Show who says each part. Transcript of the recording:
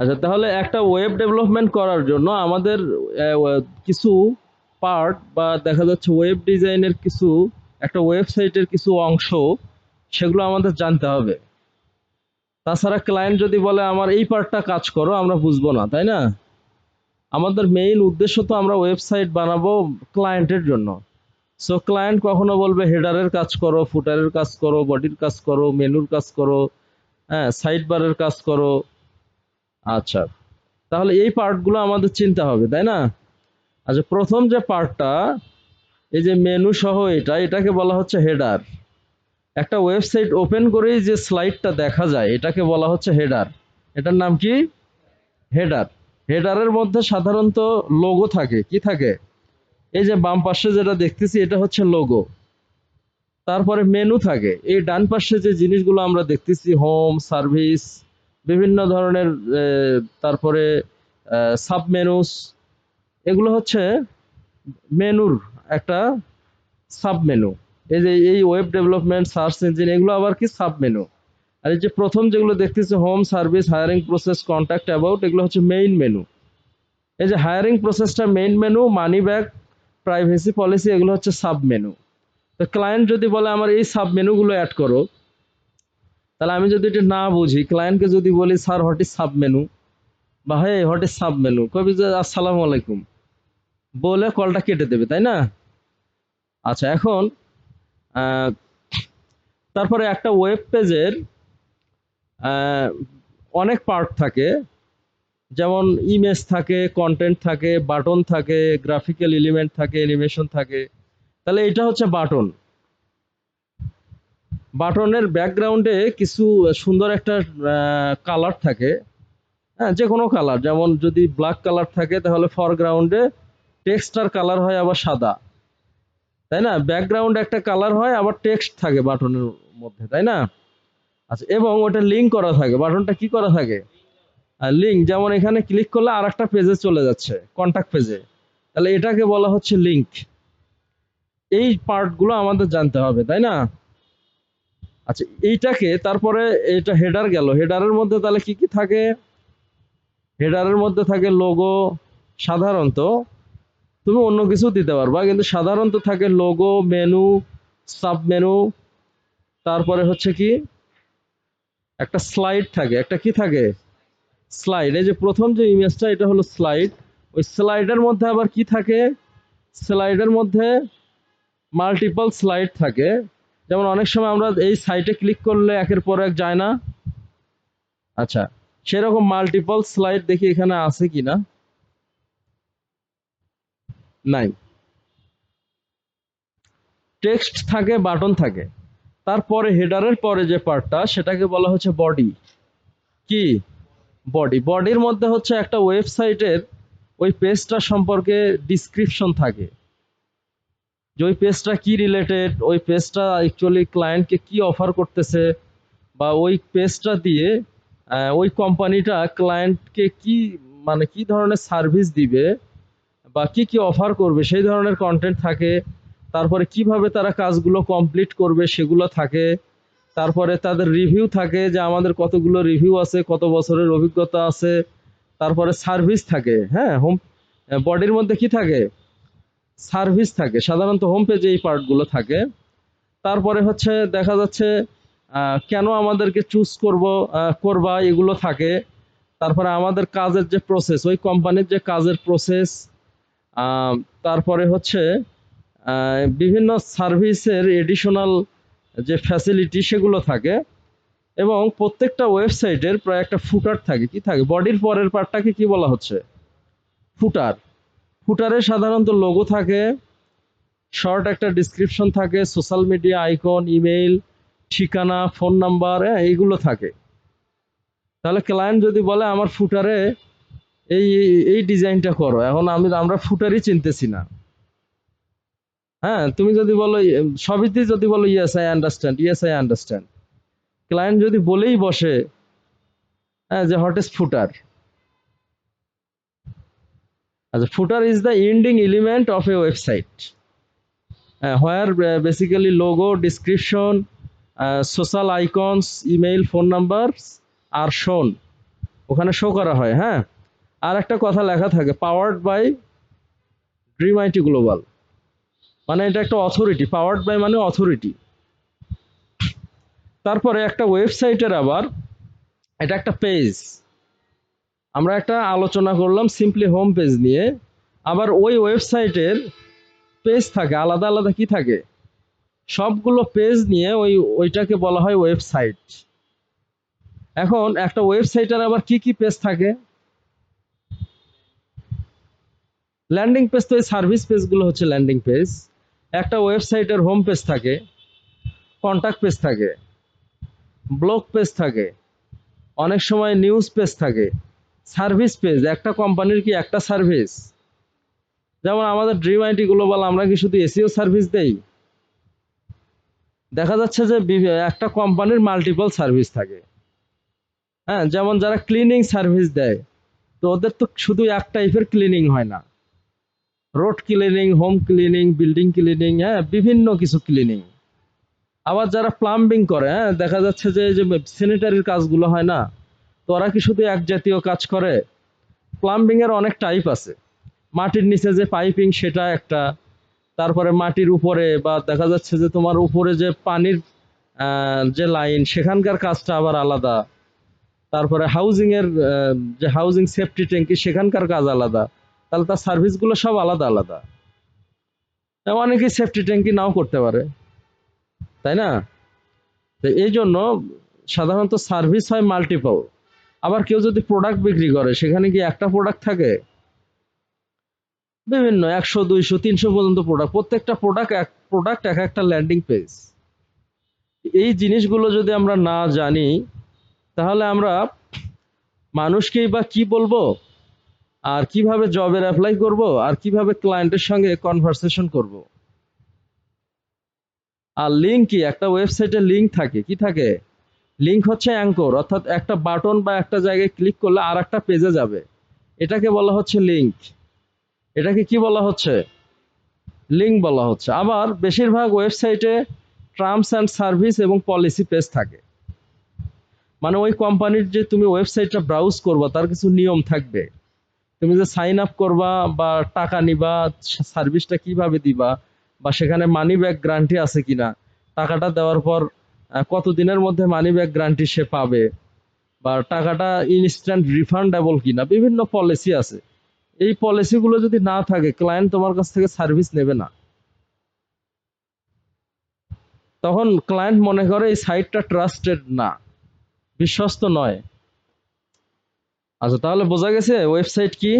Speaker 1: আচ্ছা, তাহলে একটা ওয়েব ডেভেলপমেন্ট করার জন্য আমাদের কিছু পার্ট বা দেখা যাচ্ছে ওয়েব ডিজাইনের কিছু একটা ওয়েবসাইটের কিছু অংশ সেগুলো আমাদের জানতে হবে। তাছাড়া ক্লায়েন্ট যদি বলে আমার এই পার্টটা কাজ করো, আমরা বুঝবো না, তাই না? আমাদের মেইন উদ্দেশ্য তো আমরা ওয়েবসাইট বানাবো ক্লায়েন্টের জন্য। সো ক্লায়েন্ট কখনো বলবে হেডারের কাজ করো, ফুটারের কাজ করো, বডির কাজ করো, মেনুর কাজ করো, হ্যাঁ, সাইড বারের কাজ করো। আচ্ছা, তাহলে এই পার্টগুলো আমাদের চিন্তা হবে, তাই না? আচ্ছা, প্রথম যে পার্টটা, এই যে মেনু সহ এটাকে বলা হচ্ছে হেডার। একটা ওয়েবসাইট ওপেন করেই যে স্লাইডটা দেখা যায় এটাকে বলা হচ্ছে হেডার। এটার নাম কি? হেডার। হেডারের মধ্যে সাধারণত লোগো থাকে। কি থাকে? এই যে বাম পাশে যেটা দেখতেছি এটা হচ্ছে লোগো। তারপরে মেনু থাকে। এই ডান পাশে যে জিনিসগুলো আমরা দেখতেছি, হোম, সার্ভিস, বিভিন্ন ধরনের, তারপরে সাব মেনুস, এগুলো হচ্ছে মেনুর একটা সাব মেনু। এই যে এই ওয়েব ডেভেলপমেন্ট, সার্চ ইঞ্জিন, এগুলো আবার কি সাব মেনু। আর এই যে প্রথম যেগুলো দেখতেছি, home, service, hiring process, contact about, এগুলো হচ্ছে মেইন মেনু। এই যে হায়ারিং প্রসেসটা main menu, money back, privacy policy, এগুলো হচ্ছে সাব মেনু। তো ক্লায়েন্ট যদি বলে আমার এই সাব মেনুগুলো অ্যাড করো, তাহলে আমি যদি এটা না বুঝি, ক্লায়েন্টকে যদি বলি sir what is sub menu, বা hey what is sub menu, কবি যে আসসালামু আলাইকুম বলে কলটা কেটে দেবে, তাই না? আচ্ছা, এখন আহ, তারপরে একটা ওয়েব পেজের অনেক পার্ট থাকে। যেমন ইমেজ থাকে, কন্টেন্ট থাকে, বাটন থাকে, গ্রাফিক্যাল এলিমেন্ট থাকে, অ্যানিমেশন থাকে। তাহলে এটা হচ্ছে বাটন। বাটনের ব্যাকগ্রাউন্ডে কিছু সুন্দর একটা কালার থাকে। হ্যাঁ, যে কোনো কালার, যেমন যদি ব্ল্যাক কালার থাকে তাহলে ফরগ্রাউন্ডে টেক্সটার কালার হয় আবার সাদা, তাই না? ব্যাকগ্রাউন্ডে একটা কালার হয়, আবার টেক্সট থাকে বাটনের মধ্যে, তাই না? আচ্ছা, এবং ওটা লিঙ্ক করা থাকে। বাটনটা কি করা থাকে? লিঙ্ক। যেমন এখানে ক্লিক করলে আর একটা পেজে চলে যাচ্ছে, কন্টাক্ট পেজে। তাহলে এটাকে বলা হচ্ছে লিঙ্ক। এই পার্টগুলো আমাদের জানতে হবে, তাই না? আচ্ছা, এইটাকে তারপরে, এটা হেডার গেল। হেডারের মধ্যে তাহলে কি কি থাকে? হেডারের মধ্যে থাকে লোগো। সাধারণত তুমি অন্য কিছু দিতে পারবা, কিন্তু সাধারণত থাকে লোগো, মেনু, সাব মেনু, তারপরে হচ্ছে কি একটা স্লাইড থাকে। একটা কি থাকে? স্লাইড। এই যে প্রথম যে ইমেজটা, এটা হলো স্লাইড। ওই স্লাইডের মধ্যে আবার কি থাকে? স্লাইডের মধ্যে মাল্টিপল স্লাইড থাকে। যেমন অনেক সময় আমরা এই সাইটে ক্লিক করলে একের পর এক যায় না। আচ্ছা, সেরকম মাল্টিপল স্লাইড দেখি এখানে আছে কিনা। নাই। টেক্সট থাকে, বাটন থাকে। তারপরে হেডারের পরে যে পার্টটা, সেটাকে বলা হচ্ছে বডি। কি? বডি। বডির মধ্যে হচ্ছে একটা ওয়েবসাইটের ওই পেজটা সম্পর্কে ডিসক্রিপশন থাকে, যে ওই পেজটা কি রিলেটেড, ওই পেজটা অ্যাকচুয়ালি ক্লায়েন্টকে কি অফার করতেছে, বা ওই পেজটা দিয়ে ওই কোম্পানিটা ক্লায়েন্টকে কি, মানে কি ধরনের সার্ভিস দিবে, বা কি কি অফার করবে, সেই ধরনের কন্টেন্ট থাকে। তারপরে কিভাবে তারা কাজগুলো কমপ্লিট করবে সেগুলো থাকে। তারপরে তাদের রিভিউ থাকে, যে আমাদের কতগুলো রিভিউ আছে, কত বছরের অভিজ্ঞতা আছে। তারপরে সার্ভিস থাকে। হ্যাঁ, হোম বডির মধ্যে কি থাকে? সার্ভিস থাকে। সাধারণত হোম পেজে এই পার্টগুলো থাকে। তারপরে হচ্ছে দেখা যাচ্ছে কেন আমাদেরকে চুজ করবা, এগুলো থাকে। তারপরে আমাদের কাজের যে প্রসেস, ওই কোম্পানির যে কাজের প্রসেস, তারপরে হচ্ছে বিভিন্ন সার্ভিসের এডিশনাল যে ফ্যাসিলিটি, সেগুলো থাকে। এবং প্রত্যেকটা ওয়েবসাইটের প্রায় একটা ফুটার থাকে। কি থাকে? বডির পরের পার্টটাকে কি বলা হচ্ছে? ফুটার। ফুটারে সাধারণত লোগো থাকে, শর্ট একটা ডিসক্রিপশন থাকে, সোশ্যাল মিডিয়া আইকন, ইমেইল, ঠিকানা, ফোন নাম্বার, এইগুলো থাকে। তাহলে ক্লায়েন্ট যদি বলে আমার ফুটারে এই এই ডিজাইনটা করো, এখন আমরা ফুটারই চিনতেছি না। হ্যাঁ, তুমি যদি বলো সবইতেই যদি বলো yes I understand, yes I understand, client যদি বলেই বসে হ্যাঁ যে হোয়াট ইজ ফুটার। আচ্ছা, footer is the ending element of a website, where basically logo, description, social icons, email, phone numbers are shown. ওখানে শো করা হয়। হ্যাঁ, আর একটা কথা লেখা থাকে powered by dream IT global, মানে এটা একটা অথরিটি, পাওয়ার্ড বাই মানে অথরিটি। তারপরে একটা ওয়েবসাইটের আবার এটা একটা পেজ, আমরা একটা আলোচনা করলাম সিম্পলি হোম পেজ নিয়ে, আবার ওই ওয়েবসাইটের পেজ থাকে আলাদা আলাদা, কি থাকে, সবগুলো পেজ নিয়ে ওইটাকে বলা হয় ওয়েবসাইট। এখন একটা ওয়েবসাইটের আবার কি কি পেজ থাকে? ল্যান্ডিং পেজ, তো এই সার্ভিস পেজগুলো হচ্ছে ল্যান্ডিং পেজ। একটা ওয়েবসাইটের হোম পেজ থাকে, কন্টাক্ট পেজ থাকে, ব্লগ পেজ থাকে, অনেক সময় নিউজ পেজ থাকে, সার্ভিস পেজ। একটা কোম্পানির কি একটা সার্ভিস? যেমন আমাদের ড্রিম আইটি গ্লোবাল, আমরা কি শুধু এসইও সার্ভিস দেই? দেখা যাচ্ছে যে একটা কোম্পানির মাল্টিপল সার্ভিস থাকে। হ্যাঁ, যেমন যারা ক্লিনিং সার্ভিস দেয়, তো ওদের তো শুধু এক টাইপের ক্লিনিং হয় না, road cleaning, home cleaning, building cleaning, হ্যাঁ, বিভিন্ন কিছু ক্লিনিং। আবার যারা প্লাম্বিং করে, হ্যাঁ, দেখা যাচ্ছে যে এই যে স্যানিটারির কাজগুলো হয় না, তো ওরা কি শুধু এক জাতীয় কাজ করে? প্লাম্বিং এর অনেক টাইপ আছে। মাটির নিচে যে পাইপিং, সেটা একটা। তারপরে মাটির উপরে বা দেখা যাচ্ছে যে তোমার উপরে যে পানির যে লাইন, সেখানকার কাজটা আবার আলাদা। তারপরে হাউজিং এর যে হাউজিং সেফটি ট্যাঙ্কি, সেখানকার কাজ আলাদা। তাহলে তার সার্ভিসগুলো সব আলাদা আলাদা। অনেকে সেফটি ট্যাঙ্কি নাও করতে পারে, তাই না? তো এই জন্য সাধারণত সার্ভিস হয় মাল্টিপল। আবার কেউ যদি প্রোডাক্ট বিক্রি করে, সেখানে কি একটা প্রোডাক্ট থাকে? বিভিন্ন 100, 200, 300 পর্যন্ত প্রোডাক্ট, প্রত্যেকটা প্রোডাক্ট এক একটা ল্যান্ডিং পেজ। এই জিনিসগুলো যদি আমরা না জানি, তাহলে আমরা মানুষকেই বা কি বলবো, আর কিভাবে জবের অ্যাপ্লাই করব, আর কিভাবে ক্লায়েন্টের সঙ্গে কনভারসেশন করব। আর লিঙ্ক কি, একটা ওয়েবসাইটে লিঙ্ক থাকে, কি থাকে? লিঙ্ক হচ্ছে অ্যাঙ্কর, অর্থাৎ একটা বাটন বা একটা জায়গায় ক্লিক করলে আর একটা পেজে যাবে, এটাকে বলা হচ্ছে লিঙ্ক। এটাকে কি বলা হচ্ছে? লিঙ্ক বলা হচ্ছে। আবার বেশিরভাগ ওয়েবসাইটে টার্মস অ্যান্ড সার্ভিস এবং পলিসি পেজ থাকে, মানে ওই কোম্পানির যে তুমি ওয়েবসাইটটা ব্রাউজ করবা, তার কিছু নিয়ম থাকবে। তুমি যে সাইন আপ করবা বা টাকা নিবা, সার্ভিসটা কিভাবে দিবা, বা সেখানে মানি ব্যাক গ্যারান্টি আছে কিনা, টাকাটা দেওয়ার পর কতদিনের মধ্যে মানি ব্যাক গ্যারান্টি সে পাবে, বা টাকাটা ইনস্ট্যান্ট রিফান্ডেবল কিনা, বিভিন্ন পলিসি আছে। এই পলিসিগুলো যদি না থাকে, ক্লায়েন্ট তোমার কাছ থেকে সার্ভিস নেবে না। তখন ক্লায়েন্ট মনে করে এই সাইটটা ট্রাস্টেড না, বিশ্বস্ত নয়। আচ্ছা, তাহলে বোঝা গেছে ওয়েবসাইট কি।